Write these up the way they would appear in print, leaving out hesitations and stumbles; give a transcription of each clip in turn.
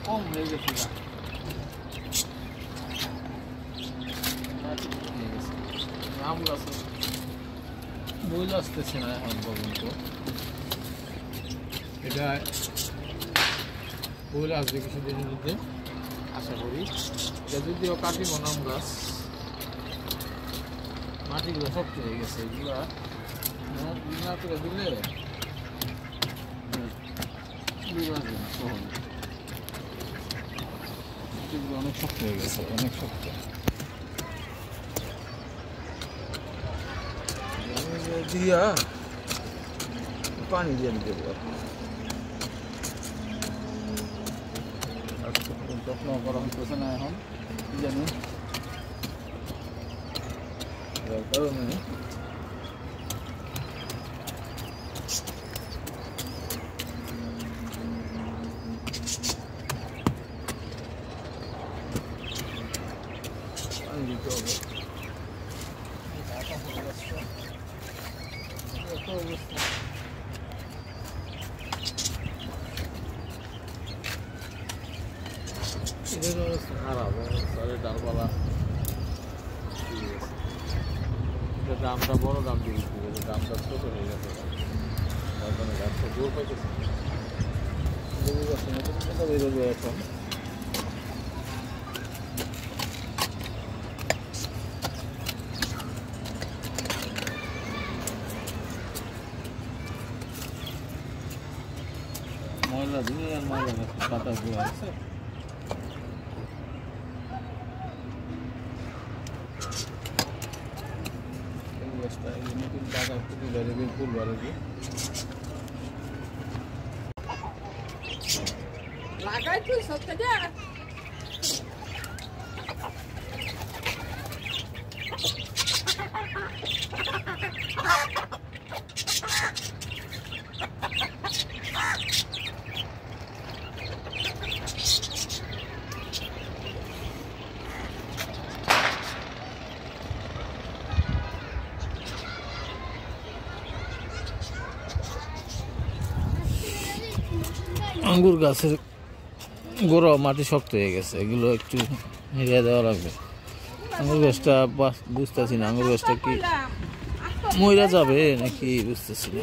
কম হয়ে গেছে আম গাছে বই আসতেছে না এখন পর্যন্ত। এটা বই আসবে কিছুদিনের মধ্যে আশা করি। এটা যদিও কাটিব না আম গাছ, মাটিগুলো শক্ত হয়ে গেছে, এগুলা করে দিলে অনেক শক্ত হয়ে গেছে, অনেক শক্ত। দিয়া পানি দিয়ে দেবো, যত্ন করা হচ্ছে না এখন কি জানি কারণে পানি দিতে হবে। অবস্থা খারাপ, ডালপালা দামটা বড় দাম দিয়ে বিক্রি করে, দামটা ছোট হয়ে গেছে, তার কারণে গাছটা জোর পাইতেছে। লেবু গাছে নতুন কথা বেরোবে এখন। ময়লা দুনিয়ার ময়লা গাছে পাতা গুলো আছে। নতুন টাকা ফুল বেরোবে, ফুল বেরোবে লাগাই তুই সত্যি যা আঙ্গুর গাছের গোড়া মাটি শক্ত হয়ে গেছে, এগুলো একটু হিরিয়ে দেওয়া লাগবে। আঙ্গুর গাছটা বুঝতেছি না, আঙ্গুর গাছটা কি মইরা যাবে নাকি বুঝতেছি না,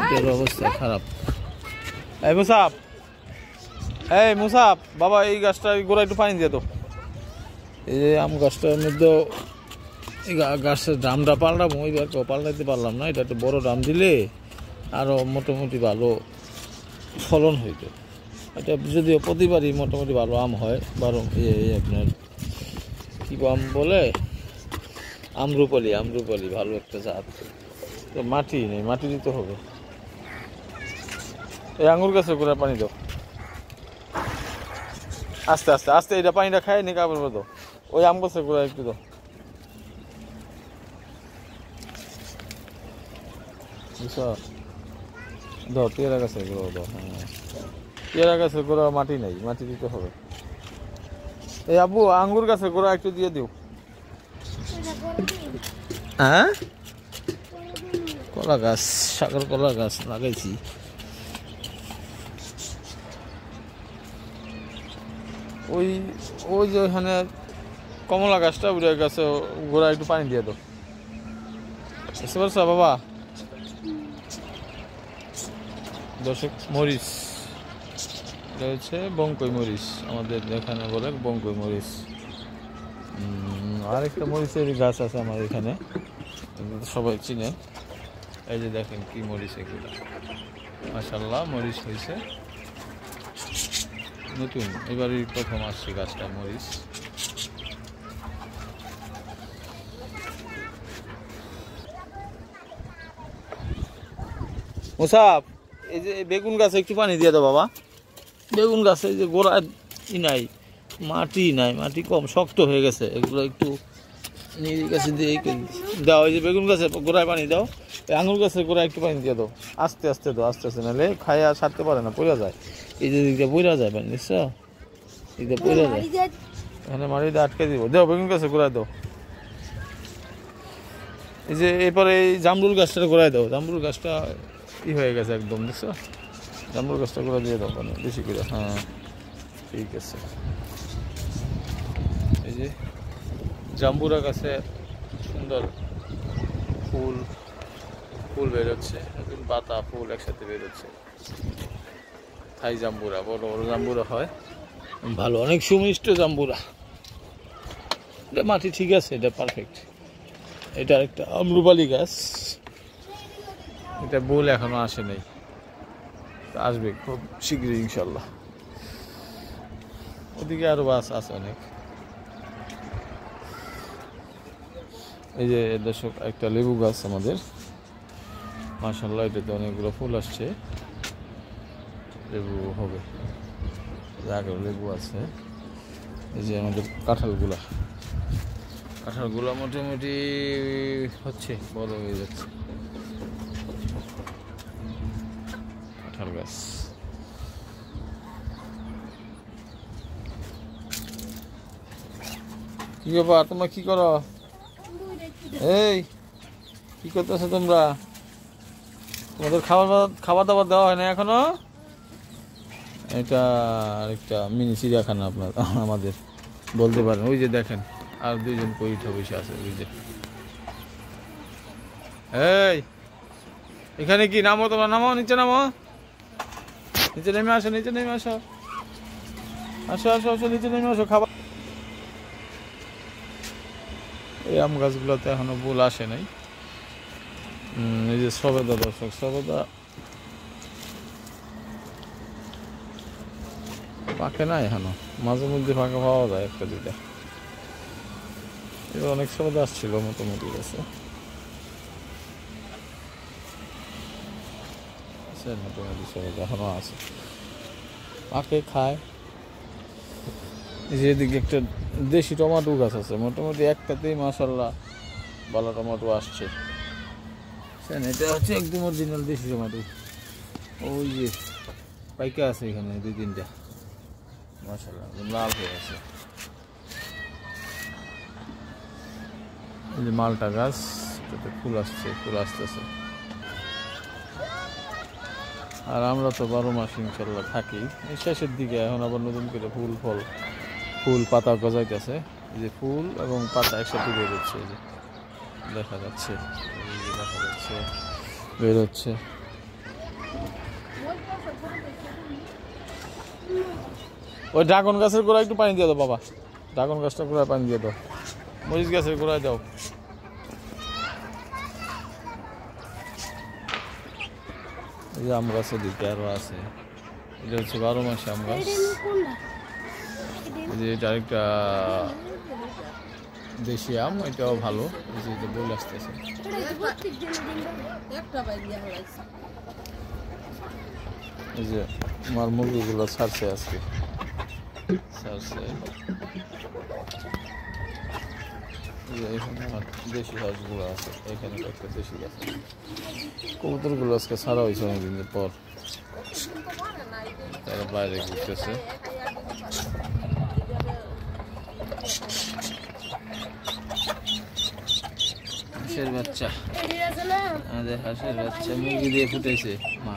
এটার অবস্থা খারাপ। এই মুসাফ, এই মুসাফ বাবা, এই গাছটা গোড়া একটু পানি দিয়ে তো। এই যে আম গাছটার মধ্যে এই গাছের ড্রামটা পাল্টাবো, ওইবার পাল্টাইতে পারলাম না। এটা একটু বড় ড্রাম দিলে আরও মোটামুটি ভালো ফলন হইত। এটা যদিও প্রতিবারই মোটামুটি ভালো আম হয়, আপনার কী আম বলে, আমরুপালি, আমরুপালি ভালো একটা জাত। তো মাটি নেই, মাটি দিতে হবে। এই আঙুর গাছে গোড়া পানি দাও, আস্তে আস্তে আস্তে, এটা পানিটা খায় নি কাপড় দাও। ওই আম গাছে গোড়া একটু দাও, বুঝছো? দাও, পেয়ারা গাছের গোড়াও দাও। হ্যাঁ, পেয়ারা গাছের গোড়া মাটি নেই, মাটি দিতে হবে। এই আব্বু, আঙ্গুর গাছের গোড়া একটু দিয়ে দিও। হ্যাঁ, কলা গাছ, সাগর কলা গাছ লাগাইছি। ওই ওই যে ওইখানে কমলা গাছটা, উড়ে গাছে গোড়া একটু পানি দিয়ে দাও, বুঝতে পারছো বাবা? দর্শক, মরিচ, এটা হচ্ছে বঙ্কই মরিচ, আমাদের এখানে বলে বঙ্কই মরিচ। আরেকটা মরিচের গাছ আছে আমার এখানে, সবাই চিনে। এই যে দেখেন কি মরিচ এগুলো, মাশাআল্লাহ মরিচ হয়েছে নতুন, এবারই প্রথম আসছে গাছটা মরিচ। মুসাফ, এই যে বেগুন গাছে একটু পানি দিয়ে দাও বাবা। বেগুন গাছে যে গোড়া নাই, মাটি নাই, মাটি কম, শক্ত হয়ে গেছে, এগুলো একটু নিজের কাছে দিয়ে দাও। এই যে বেগুন গাছে গোড়ায় পানি দাও, এই আঙুর গাছের গোড়ায় একটু পানি দিয়ে দাও, আস্তে আস্তে দাও, আস্তে আস্তে, নাহলে খাইয়া ছাড়তে পারে না, পড়া যায়। এই যে দিকটা পড়া যায় পানি, বুঝছো? দিকটা পড়া যায়, এখানে মাটিটা আটকে দিব। দাও বেগুন গাছের গোড়ায় দাও। এই যে এরপরে এই জামরুল গাছটার গোড়ায় দাও, জামরুল গাছটা ই হয়ে গেছে একদম, বুঝছো? জাম্বুর গাছটা করে দিয়ে দাও মানে বেশি করে। হ্যাঁ ঠিক আছে। এই যে জাম্বুরা গাছে সুন্দর ফুল ফুল বেরোচ্ছে, নতুন পাতা ফুল একসাথে বেরোচ্ছে। থাই জাম্বুরা, বড় বড় জাম্বুরা হয় ভালো, অনেক সুমিষ্ট জাম্বুরা। এটা মাটি ঠিক আছে, এটা পারফেক্ট। এটা একটা আম্রপালি গাছ, এটা বল এখনো আসে নাই, আসবে খুব শীঘ্রই ইনশাল্লাহ। ওদিকে আরো গাছ আছে অনেক। এই যে দর্শক একটা লেবু গাছ আমাদের, মাশাআল্লাহ এটাতে অনেকগুলো ফুল আসছে, লেবু হবে, আগে লেবু আছে। এই যে আমাদের কাঁঠালগুলা মোটামুটি হচ্ছে, বড় হয়ে যাচ্ছে কাঁঠাল গাছ। কি ব্যাপার, তোমরা কি করো? এই কি করতেছো তোমরা? তোমাদের খাবার দাবার দেওয়া হয় না এখনো? এটা আরেকটা মিনি চিড়িয়াখানা আপনার আমাদের বলতে পারেন। ওই যে দেখেন আর দুইজন কইঠা বসে আছে, ওই যে। এই এখানে কি নামো তোমরা? নামো, নিচে নামো, নিচে নেমে আসো, নিচে নেমে আসো, আসো আসো আসো, নিচে নেমে আসো খাবার। এই আম গাছগুলোতে এখনো ফুল আসে নাই। এই যে সবেদা, দর্শক সবেদা পাকে না এখনো, মাঝে মধ্যে ফাঁকা পাওয়া যায় একটা দুইটা। এবার অনেক সবেদা আসছিল মোটামুটি গেছে, মোটামুটি সবেদা এখনো আছে, পাকে খায়। যে এদিকে একটা দেশি টমেটো গাছ আছে, মোটামুটি একটাতেই মাশাআল্লাহ ভালো টমেটো আসছে। এটা হচ্ছে একদম অরিজিনাল দেশি টমেটো। ওই যে পাইকা আছে এখানে দুই তিনটা, মাশাআল্লাহ লাল হয়ে আছে। এই যে মালটা গাছ, এটাতে ফুল আসছে, ফুল আসতেছে। আর আমরা তো 12 মাস ইনশাল্লাহ থাকি। এই শেষের দিকে এখন আবার নতুন করে ফুল পাতা গজাইতেছে। এই যে ফুল এবং পাতা একসাথে বেরোচ্ছে, এই যে দেখা যাচ্ছে, এই যে দেখা যাচ্ছে বেরোচ্ছে। ওই ড্রাগন গাছের গোড়ায় একটু পানি দিয়ে দাও বাবা, ড্রাগন গাছটা গোড়ায় পানি দিয়ে দাও, মরিচ গাছের গোড়ায় দাও। এই যে আম গাছের দিকে আরো আছে, এটা হচ্ছে 12 মাসে আম গাছ। এই যে এটা আরেকটা দেশি আম, এটাও ভালো, এই যে বলে আসতেছে। এই যে আমার মুরগিগুলো ছাড়ছে আজকে, ছাড়ছে। এখানে আমার দেশি হাঁসগুলো আছে, এখানে একটা দেশি গাছ, কবুতরগুলো আজকে ছাড়া হয়েছে অনেকদিনের পর, তারা বাইরে ঘুরতেছে। হাঁসের বাচ্চা, আমাদের হাঁসের বাচ্চা মুরগি দিয়ে ফুটেছে মা।